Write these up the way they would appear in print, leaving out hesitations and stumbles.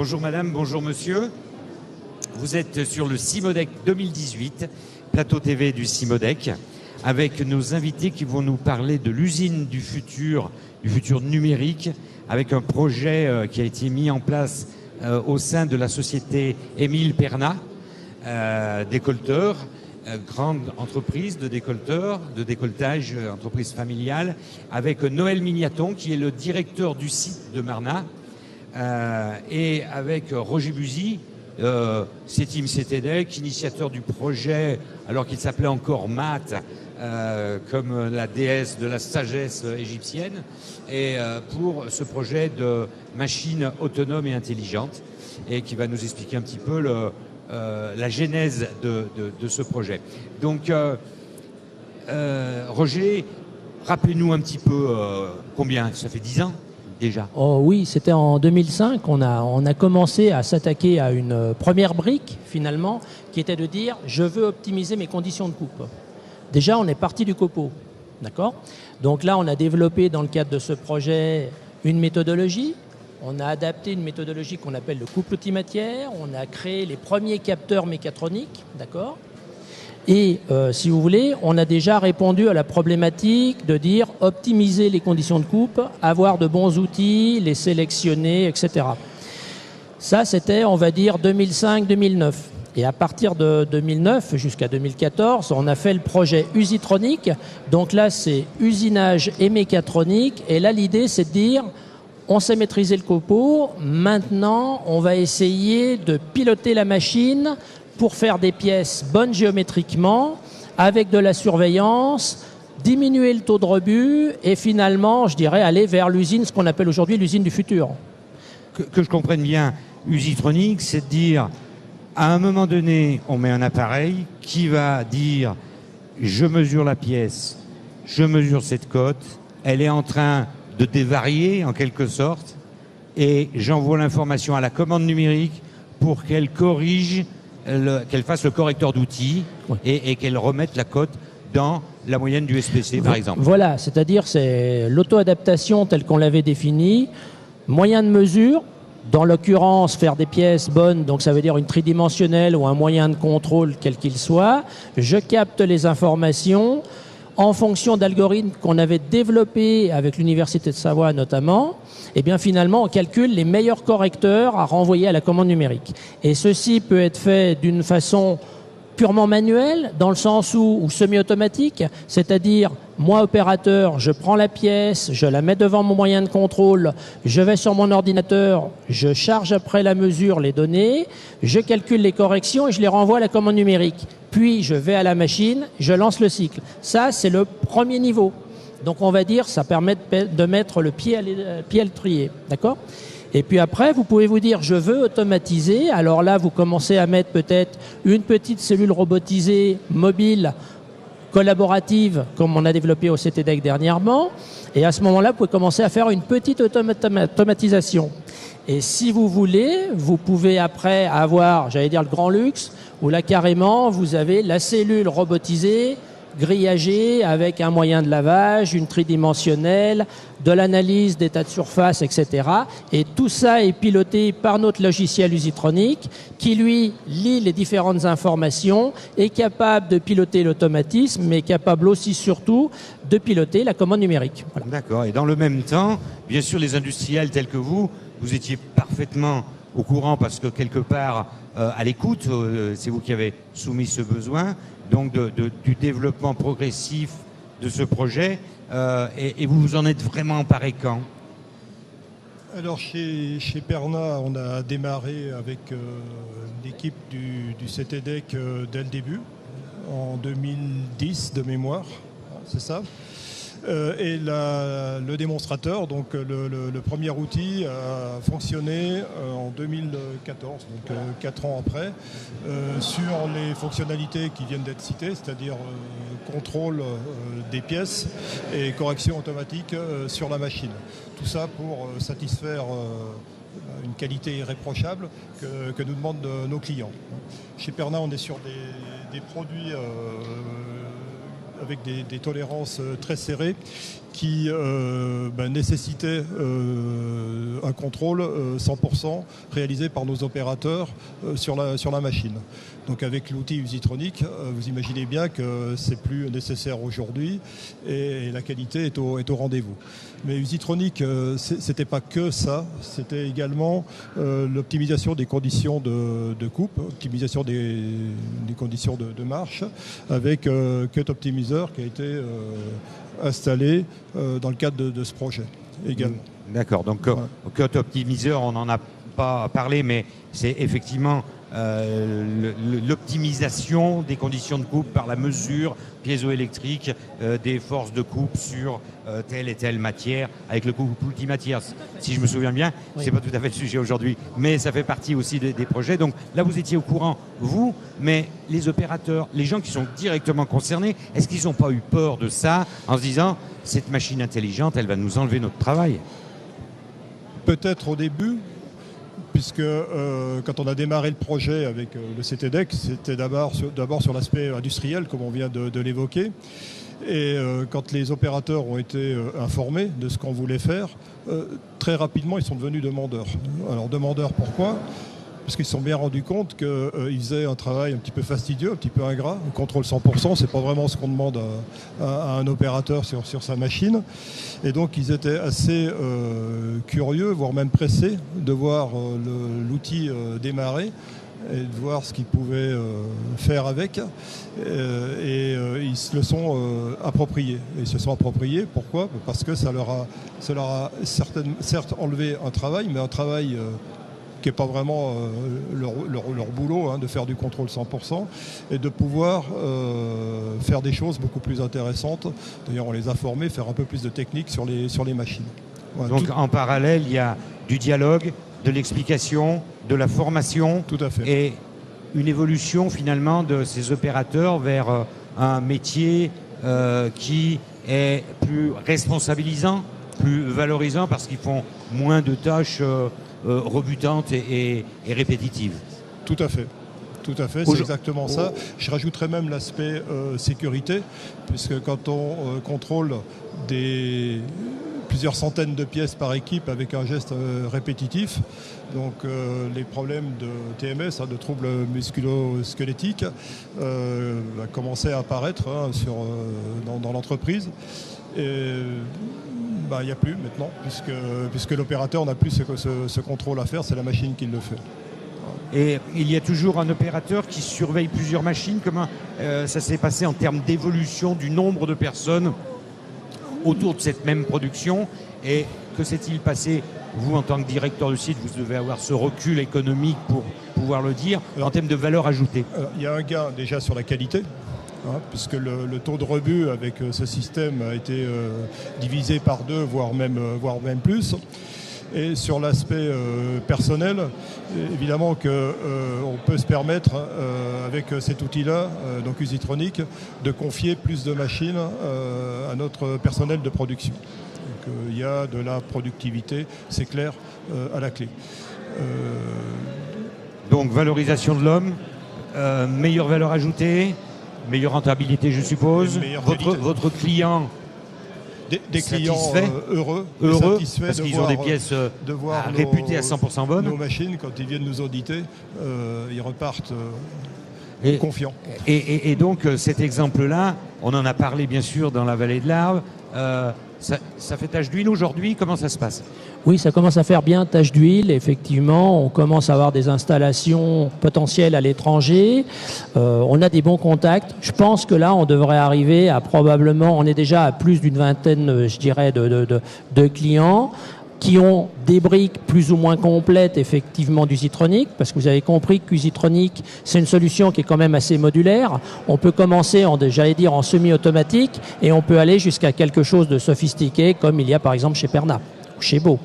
Bonjour madame, bonjour monsieur. Vous êtes sur le CIMODEC 2018, plateau TV du CIMODEC, avec nos invités qui vont nous parler de l'usine du futur numérique, avec un projet qui a été mis en place au sein de la société Émile Perna, décolleteur, grande entreprise de décolleteur, de décolletage, entreprise familiale, avec Noël Mignaton qui est le directeur du site de Marna, et avec Roger Buzy, CETIM CETEDEC, initiateur du projet, alors qu'il s'appelait encore Math, comme la déesse de la sagesse égyptienne, et pour ce projet de machine autonome et intelligente, et qui va nous expliquer un petit peu la genèse de ce projet. Donc, Roger, rappelez-nous un petit peu combien, ça fait 10 ans déjà? Oh oui, c'était en 2005, on a commencé à s'attaquer à une première brique finalement, qui était de dire je veux optimiser mes conditions de coupe. Déjà, on est parti du copeau, d'accord? Donc là, on a développé dans le cadre de ce projet une méthodologie. On a adapté une méthodologie qu'on appelle le couple outil-matière. On a créé les premiers capteurs mécatroniques, d'accord? Et si vous voulez, on a déjà répondu à la problématique de dire optimiser les conditions de coupe, avoir de bons outils, les sélectionner, etc. Ça, c'était, on va dire, 2005-2009. Et à partir de 2009 jusqu'à 2014, on a fait le projet Usitronic. Donc là, c'est usinage et mécatronique. Et là, l'idée, c'est de dire, on sait maîtriser le copeau. Maintenant, on va essayer de piloter la machine pour faire des pièces bonnes géométriquement, avec de la surveillance, diminuer le taux de rebut et finalement, je dirais, aller vers l'usine, ce qu'on appelle aujourd'hui l'usine du futur. Que je comprenne bien, Usitronic, c'est de dire, à un moment donné, on met un appareil qui va dire je mesure la pièce, je mesure cette cote, elle est en train de dévarier en quelque sorte, et j'envoie l'information à la commande numérique pour qu'elle corrige, qu'elle fasse le correcteur d'outils, oui, et qu'elle remette la cote dans la moyenne du SPC, par exemple. Voilà, c'est-à-dire c'est l'auto-adaptation telle qu'on l'avait définie, moyen de mesure, dans l'occurrence faire des pièces bonnes, donc ça veut dire une tridimensionnelle ou un moyen de contrôle quel qu'il soit. Je capte les informations en fonction d'algorithmes qu'on avait développés avec l'Université de Savoie notamment. Et bien finalement, on calcule les meilleurs correcteurs à renvoyer à la commande numérique. Et ceci peut être fait d'une façon purement manuelle, dans le sens où semi-automatique, c'est-à-dire moi opérateur, je prends la pièce, je la mets devant mon moyen de contrôle, je vais sur mon ordinateur, je charge après la mesure les données, je calcule les corrections et je les renvoie à la commande numérique. Puis je vais à la machine, je lance le cycle. Ça, c'est le premier niveau. Donc on va dire, ça permet de mettre le pied à l'étrier, d'accord ? Et puis après, vous pouvez vous dire, je veux automatiser. Alors là, vous commencez à mettre peut-être une petite cellule robotisée mobile, collaborative, comme on a développé au CETEDEC dernièrement. Et à ce moment-là, vous pouvez commencer à faire une petite automatisation. Et si vous voulez, vous pouvez après avoir, j'allais dire, le grand luxe, où là, carrément, vous avez la cellule robotisée, grillagée avec un moyen de lavage, une tridimensionnelle, de l'analyse d'état de surface, etc. Et tout ça est piloté par notre logiciel Usitronic qui, lui, lit les différentes informations, est capable de piloter l'automatisme, mais est capable aussi, surtout, de piloter la commande numérique. Voilà. D'accord. Et dans le même temps, bien sûr, les industriels tels que vous étiez parfaitement au courant parce que quelque part, à l'écoute, c'est vous qui avez soumis ce besoin, donc du développement progressif de ce projet, et vous vous en êtes vraiment emparé quand? Alors chez Perna, on a démarré avec l'équipe du CETEDEC dès le début, en 2010 de mémoire, c'est ça. Et le démonstrateur, donc le premier outil, a fonctionné en 2014, donc 4 ans après, sur les fonctionnalités qui viennent d'être citées, c'est-à-dire contrôle des pièces et correction automatique sur la machine. Tout ça pour satisfaire une qualité irréprochable que nous demandent nos clients. Chez Perna, on est sur des produits avec des tolérances très serrées qui nécessitaient un contrôle 100% réalisé par nos opérateurs sur la machine. Donc avec l'outil Usitronic, vous imaginez bien que c'est plus nécessaire aujourd'hui et la qualité est au rendez-vous. Mais Usitronic, c'était pas que ça, c'était également l'optimisation des conditions de coupe, optimisation des conditions de marche, avec Cut Optimizer qui a été installé dans le cadre de ce projet également. D'accord, donc voilà. Cut Optimizer, on n'en a pas parlé, mais c'est effectivement l'optimisation des conditions de coupe par la mesure piézoélectrique des forces de coupe sur telle et telle matière, avec le coupe multimatière. Si je me souviens bien, oui. C'est pas tout à fait le sujet aujourd'hui, mais ça fait partie aussi des projets. Donc là, vous étiez au courant, vous, mais les opérateurs, les gens qui sont directement concernés, est-ce qu'ils n'ont pas eu peur de ça en se disant cette machine intelligente, elle va nous enlever notre travail? Peut-être au début, puisque quand on a démarré le projet avec le CTDEC, c'était d'abord sur l'aspect industriel, comme on vient de l'évoquer. Et quand les opérateurs ont été informés de ce qu'on voulait faire, très rapidement, ils sont devenus demandeurs. Alors, demandeurs, pourquoi ? Parce qu'ils se sont bien rendus compte qu'ils faisaient un travail un petit peu fastidieux, un petit peu ingrat. Le contrôle 100%, c'est pas vraiment ce qu'on demande à un opérateur sur sa machine. Et donc, ils étaient assez curieux, voire même pressés, de voir l'outil démarrer et de voir ce qu'ils pouvaient faire avec. Ils se le sont appropriés. Et ils se sont appropriés, pourquoi ? Parce que ça leur a certes enlevé un travail, mais un travail qui n'est pas vraiment leur boulot, de faire du contrôle 100% et de pouvoir faire des choses beaucoup plus intéressantes. D'ailleurs, on les a formés, faire un peu plus de technique sur les machines. Voilà. Donc en parallèle, il y a du dialogue, de l'explication, de la formation. Tout à fait. Et une évolution finalement de ces opérateurs vers un métier qui est plus responsabilisant, plus valorisant parce qu'ils font moins de tâches rebutantes et répétitives. Tout à fait. Tout à fait, c'est exactement ça. Je rajouterais même l'aspect sécurité, puisque quand on contrôle plusieurs centaines de pièces par équipe avec un geste répétitif, donc les problèmes de TMS, de troubles musculo-squelettiques, va commencer à apparaître dans l'entreprise. Il n'y a plus maintenant, puisque l'opérateur n'a plus ce contrôle à faire, c'est la machine qui le fait. Et il y a toujours un opérateur qui surveille plusieurs machines. Comment ça s'est passé en termes d'évolution du nombre de personnes autour de cette même production? Et que s'est-il passé, vous en tant que directeur de site, vous devez avoir ce recul économique pour pouvoir le dire, en termes de valeur ajoutée? Il y a un gain déjà sur la qualité. Puisque le taux de rebut avec ce système a été divisé par 2, voire même plus. Et sur l'aspect personnel, évidemment qu'on peut se permettre, avec cet outil-là, donc Usitronic, de confier plus de machines à notre personnel de production. Donc il y a de la productivité, c'est clair, à la clé. Donc valorisation de l'homme, meilleure valeur ajoutée, meilleure rentabilité, je suppose. Votre client des clients heureux satisfaits parce qu'ils ont des pièces réputées à 100% bonnes. Nos machines, quand ils viennent nous auditer, ils repartent confiants. Et donc cet exemple-là, on en a parlé bien sûr dans la vallée de l'Arve. Ça fait tache d'huile aujourd'hui, comment ça se passe? Oui, ça commence à faire bien tache d'huile, effectivement. On commence à avoir des installations potentielles à l'étranger. On a des bons contacts. Je pense que là, on devrait arriver à probablement, on est déjà à plus d'une vingtaine, je dirais, de clients qui ont des briques plus ou moins complètes, effectivement, d'Usitronic, parce que vous avez compris qu'Usitronic, c'est une solution qui est quand même assez modulaire. On peut commencer, en semi-automatique, et on peut aller jusqu'à quelque chose de sophistiqué, comme il y a par exemple chez Perna, ou chez Beau.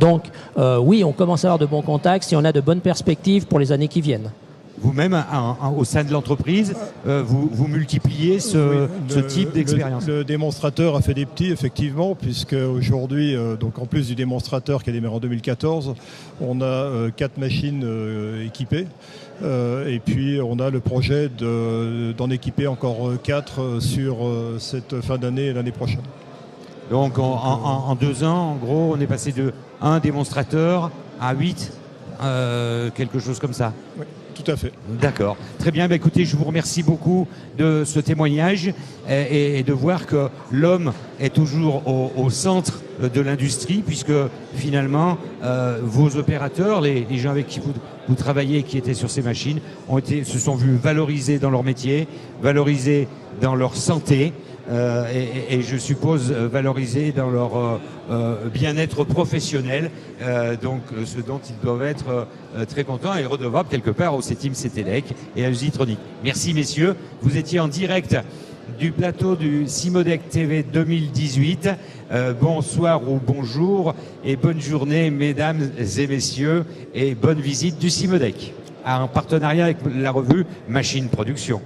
Donc, oui, on commence à avoir de bons contacts, et on a de bonnes perspectives pour les années qui viennent. vous-même, au sein de l'entreprise, vous multipliez ce type d'expérience. Le démonstrateur a fait des petits, effectivement, puisque aujourd'hui, donc en plus du démonstrateur qui a démarré en 2014, on a 4 machines équipées. Et puis on a le projet d'en équiper encore 4 sur cette fin d'année et l'année prochaine. Donc en 2 ans, en gros, on est passé de 1 démonstrateur à 8, quelque chose comme ça. Oui, tout à fait. D'accord. Très bien. Bah, écoutez, je vous remercie beaucoup de ce témoignage et de voir que l'homme est toujours au centre de l'industrie, puisque finalement, vos opérateurs, les gens avec qui vous travaillez, qui étaient sur ces machines, se sont vus valorisés dans leur métier, valorisés dans leur santé, et je suppose valorisés dans leur bien-être professionnel, donc ce dont ils doivent être très contents et redevables quelque part au CETIM CETEDEC et à Usitronic. Merci messieurs, vous étiez en direct du plateau du CIMODEC TV 2018. Bonsoir ou bonjour et bonne journée mesdames et messieurs et bonne visite du CIMODEC en partenariat avec la revue Machine Production.